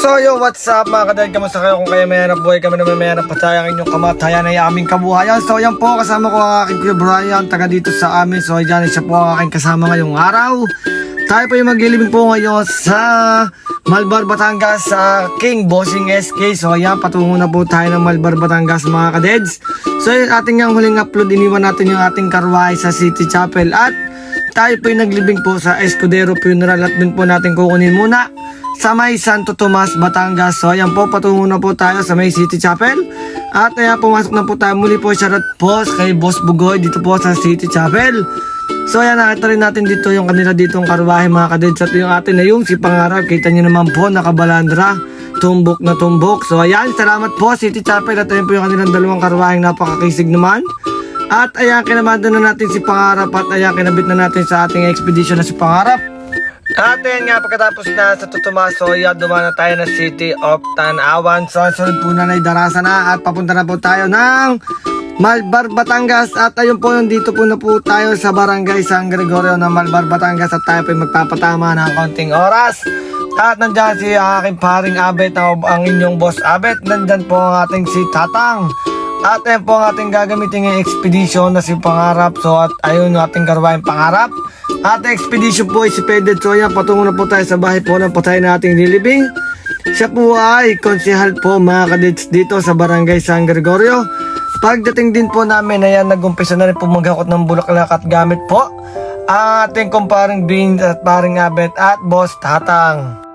So yo, what's up mga kadad? Kamusta kayo? Kung kayo may hanap buhay, kami naman may hanap patay ang inyong kamatayan ay aming kabuhayan. So yan po, kasama ko ang aking Kuya Brian, taga dito sa amin. So yan, siya po ang aking kasama ngayong araw. Tayo po yung maglilibing po ngayon sa Malbar, Batangas, sa King Bossing SK. So ayan, patungo na po tayo ng Malbar, Batangas mga kadeds. So yung ating yung huling upload, iniwan natin yung ating karwahe sa City Chapel. At tayo po yung naglibing po sa Escudero Funeral at dun po natin kukunin muna sa may Santo Tomas, Batangas. So ayan po, patungo na po tayo sa may City Chapel. At ayan, pumasok na po tayo. Muli po, shoutout po kay Boss Bugoy dito po sa City Chapel. So ayan, nakita rin natin dito yung kanila ditong karwahe mga kadeds. At yung atin na yung si Pangarap, kita nyo naman po, nakabalandra, tumbok na tumbok. So ayan, salamat po City Chapel. At ayan po yung kanilang dalawang karwaheng napakakisig naman. At ayan, kinamanda na natin si Pangarap. At ayan, kinabit na natin sa ating expedition na si Pangarap. At ayan nga, pagkatapos na sa Totomas, so ayan, dumaan na tayo ng City of Tanawan. So ang sunod po na Darasa na at papunta na po tayo ng Malbar, Batangas. At ayun po, nandito po na po tayo sa Barangay San Gregorio ng Malbar, Batangas. At tayo po magpapatama ng konting oras. At nandyan si aking paring Abet, ang inyong boss Abet. Nandyan po ang ating si Tatang. At ayun po ang ating gagamitin ng expedition na si Pangarap. So at ayun yung ating karwahin Pangarap. At expedition po ay si Peded. So ayan, patungo na po tayo sa bahay po ng patay na ating nilibing. Siya po ay konsehal po mga kadits dito sa Barangay San Gregorio. Pagdating din po namin, ayan, nag-umpisa na rin po maghakot ng bulaklak at gamit po ang ating kumparing Beans at paring Abet at Boss Tatang.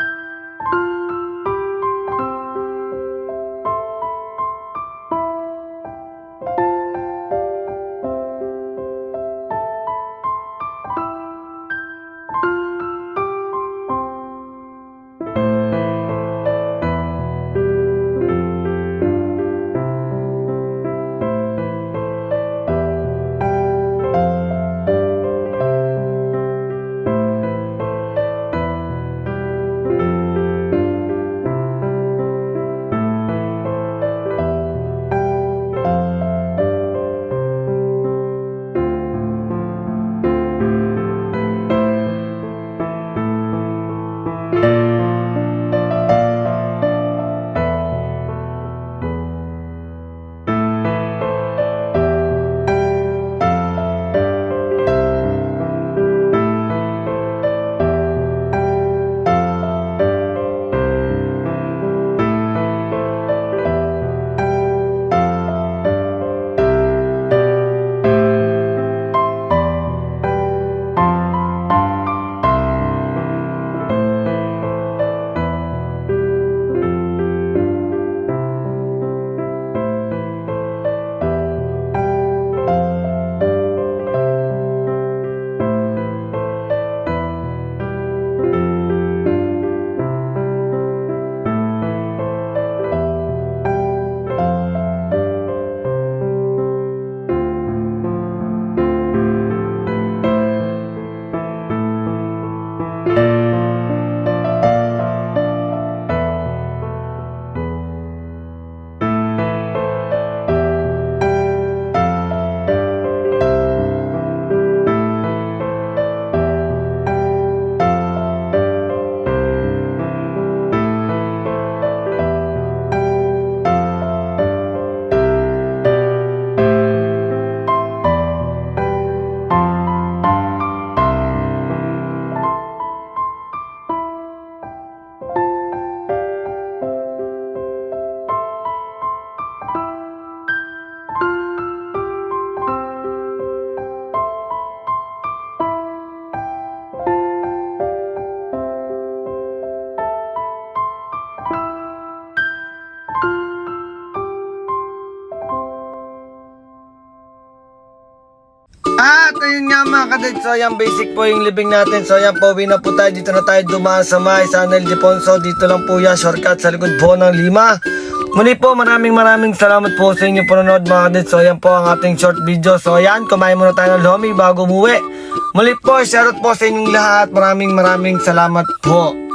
At ayun nga mga kadets, so ayan, basic po yung living natin. So ayan po, na po tayo, dito na tayo dumaan sa may San Ildefonso. Dito lang po yan, shortcut sa likod po ng Lima. Muli po, maraming salamat po sa inyong panonood mga kadets. So ayan po ang ating short video. So ayan, kumain muna tayo ng lomi bago umuwi. Muli po, shoutout po sa inyong lahat. Maraming salamat po.